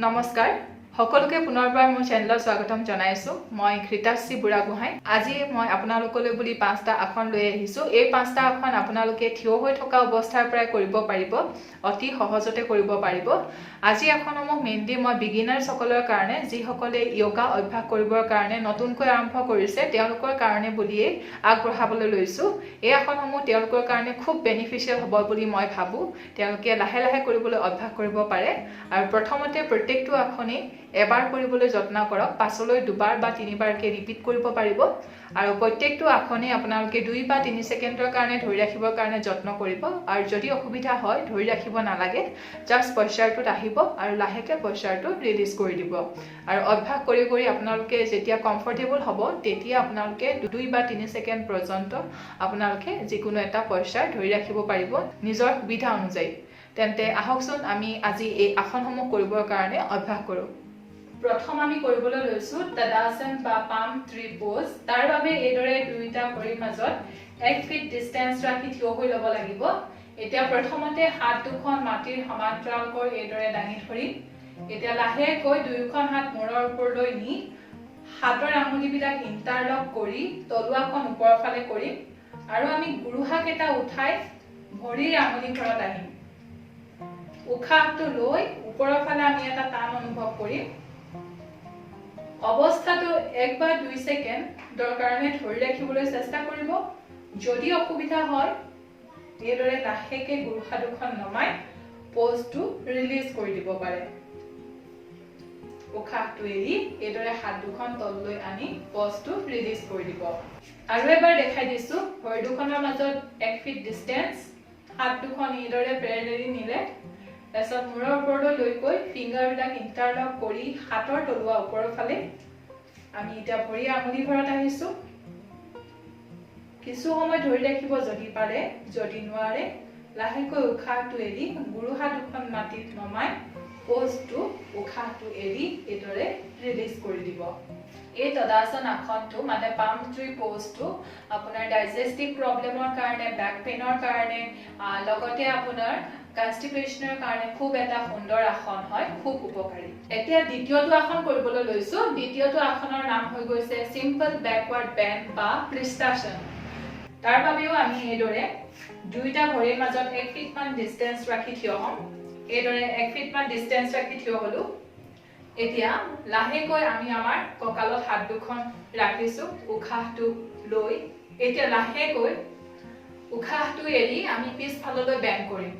নমস্কাৰ সকলোকে পুনৰবাৰ মোৰ চেনেলত স্বাগতম জনাইছো মই ঘৃতাশ্ৰী বুঢ়াগোহাঁই আজি মই আপোনালোকলৈ বুলি 5টা আসন লৈ আহিছো এই 5টা আসন আপোনালোকে থিয় হৈ থকা অৱস্থাৰ পৰাই কৰিব পাৰিব অতি সহজতে কৰিব পাৰিব আজি আসনসমূহ মেইনলি মই বিগিনাৰ সকলৰ কাৰণে যি সকলে যোগা অভ্যাস কৰিবৰ কাৰণে নতুনকৈ আৰম্ভ কৰিছে তেওঁলোকৰ কাৰণে বুলিয়ে আগবঢ়াবলৈ লৈছো এই আসনসমূহ তেওঁলোকৰ কাৰণে খুব বেনিফিচিয়েল হ'ব বুলি মই ভাবো তেওঁলোকে লাহে লাহে কৰিবলৈ অভ্যাস কৰিব পাৰে আৰু প্ৰথমতে প্ৰত্যেকটো আসনে এবাৰ কৰিবলৈ যত্ন কৰক পাছলৈ দুবাৰ বা তিনিবাৰকে ৰিপিট কৰিব পাৰিব আৰু প্ৰত্যেকটো আসনে আপোনালোকে 2 বা 3 সেকেন্ডৰ কাৰণে ধৰি ৰাখিবৰ কাৰণে যত্ন কৰিব আৰু যদি অসুবিধা হয় ধৰি ৰাখিব নালাগে জাস্ট পশ্চাৰটোত আহিব আৰু লাহেকে পশ্চাৰটো ৰিলিজ কৰি দিব আৰু অভ্যাস কৰি কৰি আপোনালোকে যেতিয়া কমফৰ্টেবল হ'ব তেতিয়া আপোনালোকে 2 বা 3 সেকেন্ড পৰ্যন্ত আপোনালোকে যিকোনো এটা পশ্চাৰ ধৰি ৰাখিব পাৰিব নিজৰ সুবিধা অনুযায়ী তেন্তে আহকচোন আমি আজি এই আসনসমূহ কৰিবৰ কাৰণে অভ্যাস কৰোঁ প্ৰথম আমি কৰিবলৈ লৈছো তদাসন বা পাম ট্ৰি পোজ তাৰ বাবে এদৰে দুইটা ভৰিৰ মাজত 1 ফিট ডিসটেন্স ৰাখি থিয় হৈ ল'ব লাগিব এতিয়া প্ৰথমতে হাত দুখন মাটিৰ সমান্তৰালকৈ এদৰে দাঙি ধৰি এতিয়া লাহেকৈ দুইখন হাত মূৰৰ ওপৰলৈ নি হাতৰ আঙুলিবিলাক ইন্টাৰলক কৰি তলুৱাখন ওপৰৰ ফালে কৰিম আৰু আমি গুৰুহাক এটা উঠাই ভৰিৰ আঙুলি ঘৰত আহিম উখাহটো লৈ ওপৰৰ ফালে আমি এটা টান অনুভৱ কৰিম অৱস্থাটো 1 বা 2 সেকেন্ডৰ কাৰণে ধৰি ৰাখিবলৈ চেষ্টা কৰিব যদি অসুবিধা হয় এদৰে লাহেকে গুৰুহা দুখন নমাই পোজটো ৰিলিজ কৰি দিব পাৰে উখাহটো এৰি এদৰে হাত দুখন তললৈ আনি পোজটো ৰিলিজ কৰি দিব আৰু এবাৰ দেখাই দিছো ভৰি দুখনৰ মাজত 1 ফিট ডিসটেন্স হাত দুখন এদৰে প্যাৰেলালি নিলে তাৰপিছত মূৰৰ ওপৰলৈ লৈ গৈ ফিংগাৰবিলাক ইন্টাৰলক কৰি হাতৰ তলুৱা ওপৰৰ ফালে আমি এতিয়া ভৰি আঙুলি ঘৰত আহিছো কিছু সময় ধৰি ৰাখিব যদি পাৰে যদি নোৱাৰে লাহেকৈ উখাহটো এৰি গুৰুহা দুখন মাটিত নমাই পোজটো উখাহটো এৰি এদৰে ৰিলিজ কৰি দিব এই তদাসন আসনটো মানে পাম ট্ৰি পোজটো আপোনাৰ ডাইজেষ্টিভ প্ৰবলেমৰ কাৰণে ব্যাক পেইনৰ কাৰণে লগতে আপোনাৰ কনষ্টিপেশনৰ কাৰণে খুব এটা সুন্দৰ আসন হয় খুব উপকাৰী এতিয়া দ্বিতীয়টো আসন কৰিবলৈ লৈছো দ্বিতীয়টো আসনৰ নাম হৈ গৈছে সিম্পল ব্যাকৱাৰ্ড বেন্ড বা পৃষ্ঠাসন তাৰ বাবেও আমি এদৰে দুইটা ভৰিৰ মাজত 1 ফিট মান ডিসটেন্স ৰাখি থিয় হ'ম এদৰে 1 ফিট মান ডিসটেন্স ৰাখি থিয় হলো এতিয়া লাহেকৈ আমি আমাৰ কঁকালত হাত দুখন ৰাখিছো উখাহটো লৈ এতিয়া লাহেকৈ উখাহটো এৰি আমি পিছফাললৈ বেণ্ড কৰিম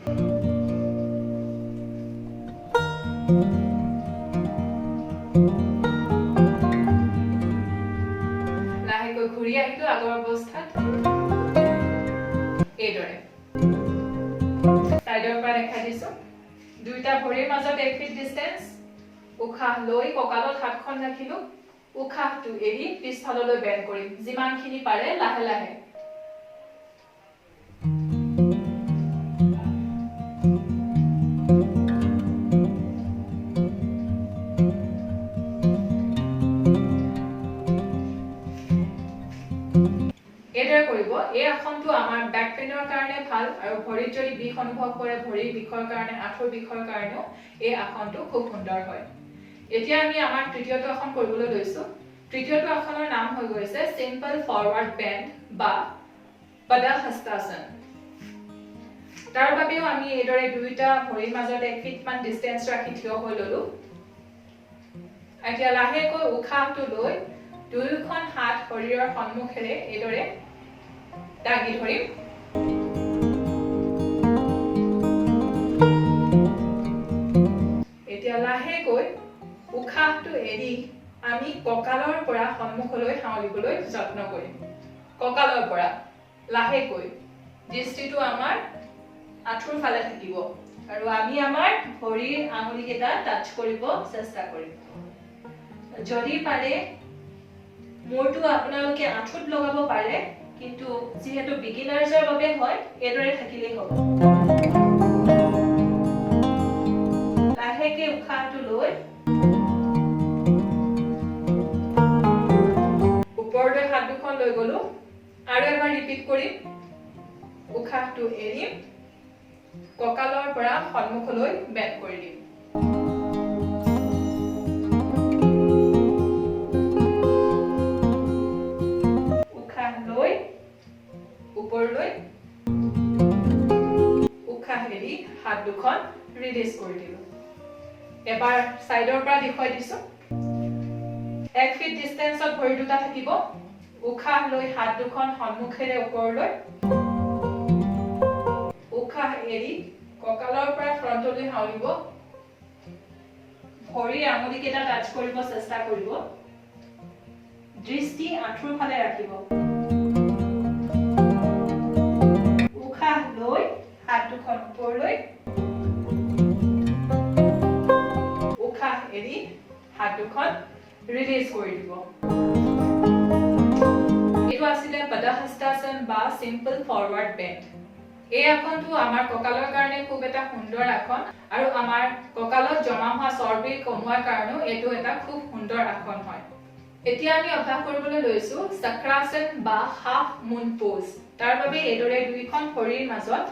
লাহেকৈ ঘূৰি আহিলো আগৰ অৱস্থাত এদৰে সাইডৰ পৰা দেখাই দিছো দুইটা ভৰিৰ মাজত 1 ফিট ডিসটেন্স উখাহ লৈ কঁকালত হাতখন ৰাখিলো উখাহটো এৰি পিছফাললৈ বেণ্ড কৰিম যিমানখিনি পাৰে লাহে লাহে এদৰে কৰিব এই আসনটো আমাৰ ব্যাক পেইনৰ কাৰণে ভাল আৰু ভৰিত যদি বিষ অনুভৱ কৰে ভৰিৰ বিষৰ কাৰণে আঁঠুৰ বিষৰ কাৰণেও এই আসনটো খুব সুন্দৰ হয় এতিয়া আমি আমাৰ তৃতীয়টো আসন কৰিবলৈ লৈছো তৃতীয়টো আসনৰ নাম হৈ গৈছে সিম্পল ফৰৱাৰ্ড বেন্ড বা পদাহস্তাসন তাৰ বাবেও আমি এদৰে দুইটা ভৰিৰ মাজত 1 ফিট মান ডিসটেন্স ৰাখি থিয় হৈ ললো এতিয়া লাহেকৈ উখাহটো লৈ দুইখন হাত শৰীৰৰ সন্মুখেৰে এদৰে দাঙি ধৰিম এতিয়া লাহেকৈ উখাহটো এৰি আমি কঁকালৰ পৰা সন্মুখলৈ হাওলিবলৈ যত্ন কৰিম কঁকালৰ পৰা লাহেকৈ দৃষ্টিটো আমাৰ আঁঠুৰ ফালে থাকিব আৰু আমি আমাৰ ভৰিৰ আঙুলিকেইটা টাচ কৰিব চেষ্টা কৰিম যদি পাৰে মূৰটো আপোনালোকে আঁঠুত লগাব পাৰে কিন্তু যেহেতু বিগিনাৰ্ছৰ বাবে হয় এদৰে থাকিলেই হ'ব লাহেকৈ উখাহটো লৈ ওপৰলৈ হাত দুখন লৈ গলো আৰু এবাৰ ৰিপিট কৰিম উখাহটো এৰিম কঁকালৰ পৰা সন্মুখলৈ বেণ্ড কৰি দিম ওপৰলৈ উশাহ এৰি হাত দুখন ৰিলিজ কৰি দিলো এবাৰ সাইডৰ পৰা দেখুৱাই দিছো 1 ফিট ডিসটেন্সত ভৰি দুটা থাকিব উশাহ লৈ হাত দুখন সন্মুখেৰে ওপৰলৈ উশাহ এৰি কঁকালৰ পৰা ফ্ৰণ্টলৈ হাউলিব ভৰিৰ আঙুলি কেইটা টাচ কৰিব চেষ্টা কৰিব দৃষ্টি আঁঠুৰ ফালে ৰাখিব উশাহ লৈ হাত দুখন ওপৰলৈ উশাহ এৰি হাত দুখন ৰিলিজ কৰি দিব এটো আছিল পদহস্তাসন বা সিম্পল ফৰৱাৰ্ড বেন্ড এই আসনটো আমাৰ কঁকালৰ কাৰণে খুব এটা সুন্দৰ আসন আৰু আমাৰ কঁকালত জমা হোৱা চৰ্বি কমোৱাৰ কাৰণেও এটো এটা খুব সুন্দৰ আসন হয় এতিয়া আমি অভ্যাস কৰিবলৈ লৈছো চক্ৰাসন বা হাফ মুন পোজ তাৰ বাবে এদৰে দুইখন ভৰিৰ মাজত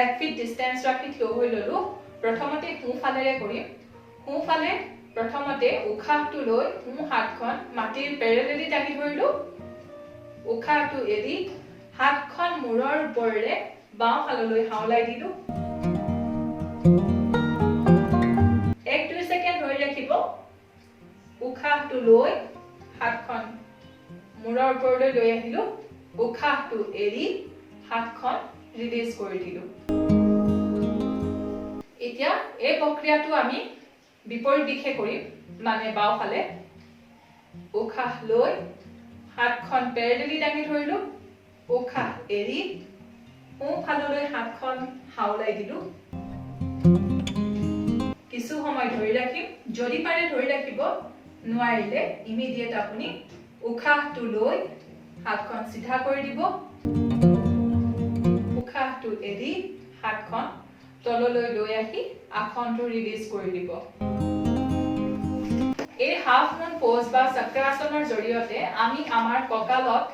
1 ফিট ডিসটেন্স ৰাখি থিয় হৈ ললো প্ৰথমতে সোঁফালেৰে কৰিম সোঁফালে প্ৰথমতে উশাহটো লৈ সোঁ হাতখন মাটিৰ পেৰেলেলি দাঙি ধৰিলো উশাহটো এৰি হাতখন মূৰৰ ওপৰেৰে বাওঁ ফাললৈ হাওলাই দিলো 1-2 সেকেন্ড ধৰি ৰাখিব উশাহটো লৈ হাতখন মূৰৰ ওপৰলৈ লৈ আহিলো উশাহটো এৰি হাতখন ৰিলিজ কৰি দিলো এতিয়া এই প্ৰক্ৰিয়াটো আমি বিপৰীত দিশে কৰিম মানে বাওঁ ফালে উশাহ লৈ হাতখন পেৰেলেলি দাঙি ধৰিলো উশাহ এৰি সোঁ ফাললৈ হাতখন হাওলাই দিলো কিছু সময় ধৰি ৰাখিম যদি পাৰে ধৰি ৰাখিব নোৱাৰিলে ইমিডিয়েট আপুনি উশাহটো লৈ হাতখন সিধা কৰি দিব উশাহটো এৰি হাতখন তললৈ লৈ আহি আসনটো ৰিলিজ কৰি দিব এই হাফ মুন পোজ বা চক্ৰাসনৰ জৰিয়তে আমি আমাৰ কঁকালত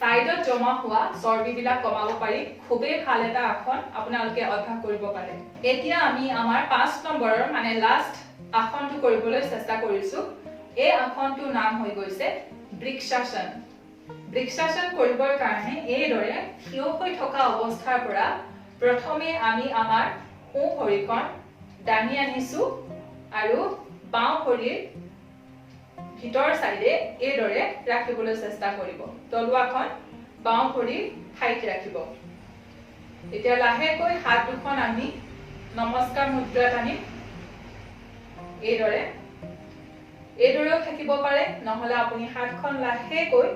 সাইডত জমা হোৱা চৰ্বিবিলাক কমাব পাৰি খুবেই ভাল এটা আসন আপোনালোকে অভ্যাস কৰিব পাৰে এতিয়া আমি আমাৰ 5 নম্বৰৰ মানে লাষ্ট আসনটো কৰিবলৈ চেষ্টা কৰিছো এই আসনটোৰ নাম হৈ গৈছে বৃক্ষাসন বৃক্ষাসন কৰিবৰ কাৰণে এইদৰে থিয় হৈ থকা অৱস্থাৰ পৰা প্ৰথমে আমি আমাৰ সোঁ ভৰিখন দাঙি আনিছো আৰু বাওঁ ভৰিৰ ভিতৰ সাইডে এইদৰে ৰাখিবলৈ চেষ্টা কৰিব তলুৱাখন বাওঁ ভৰিৰ ঠাইত ৰাখিব এতিয়া লাহেকৈ হাত দুখন আমি নমস্কাৰ মুদ্ৰাত আনিম এইদৰেও থাকিব পাৰে নহলে আপুনি হাতখন লাহেকৈ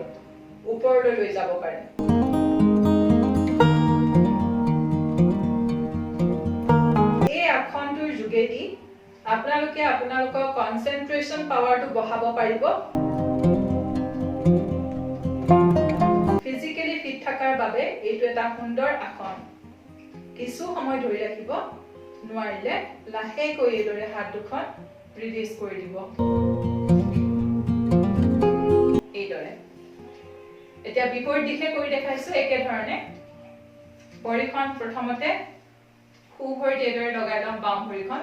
ওপৰলৈ লৈ যাব পাৰে এই আসনটোৰ যোগেদি আপোনালোকে আপোনালোকৰ কনসেন্ট্ৰেশন পাৱাৰটো বঢ়াব পাৰিব ফিজিক্যালি ফিট থাকাৰ বাবে এইটো এটা সুন্দৰ আসন কিছু সময় ধৰি ৰাখিব নোৱাৰিলে লাহেকৈ এইদৰে হাত দুখন ৰিলিজ কৰি দিব এইদৰে এতিয়া বিপৰীত দিশে কৰি দেখাইছো একে ধৰণে ভৰিখন প্ৰথমতে সোঁ ভৰিত এইদৰে লগাই লম বাওঁ ভৰিখন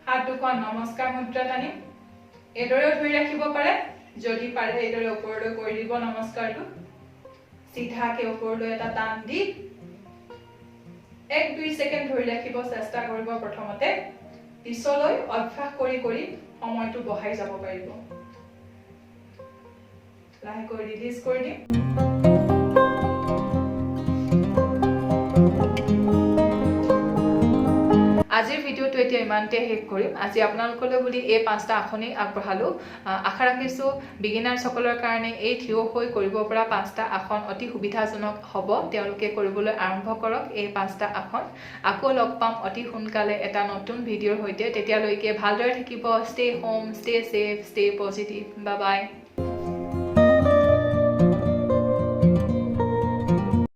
হাত দুখন নমস্কাৰ মুদ্ৰাত আনিম এইদৰেও ধৰি ৰাখিব পাৰে যদি পাৰে এইদৰে ওপৰলৈ কৰি দিব নমস্কাৰটো সিধাকে ওপৰলৈ এটা টান দি 1-2 সেকেন্ড ধৰি ৰাখিব চেষ্টা কৰিব প্ৰথমতে পিছলৈ অভ্যাস কৰি কৰি সময়টো বঢ়াই যাব পাৰিব লাহেকৈ ৰিলিজ কৰি দিম আজিৰ ভিডিওটো এতিয়া ইমানতে শেষ কৰিম আজি আপোনালোকলৈ বুলি এই 5টা আসনেই আগবঢ়ালো আশা ৰাখিছো বিগিনাৰ সকলৰ কাৰণে এই থিয় হৈ কৰিব পৰা 5টা আসন অতি সুবিধাজনক হ'ব তেওঁলোকে কৰিবলৈ আৰম্ভ কৰক এই 5টা আসন আকৌ লগ পাম অতি সোনকালে এটা নতুন ভিডিওৰ সৈতে তেতিয়ালৈকে ভালদৰে থাকিব stay home stay safe stay positive bye bye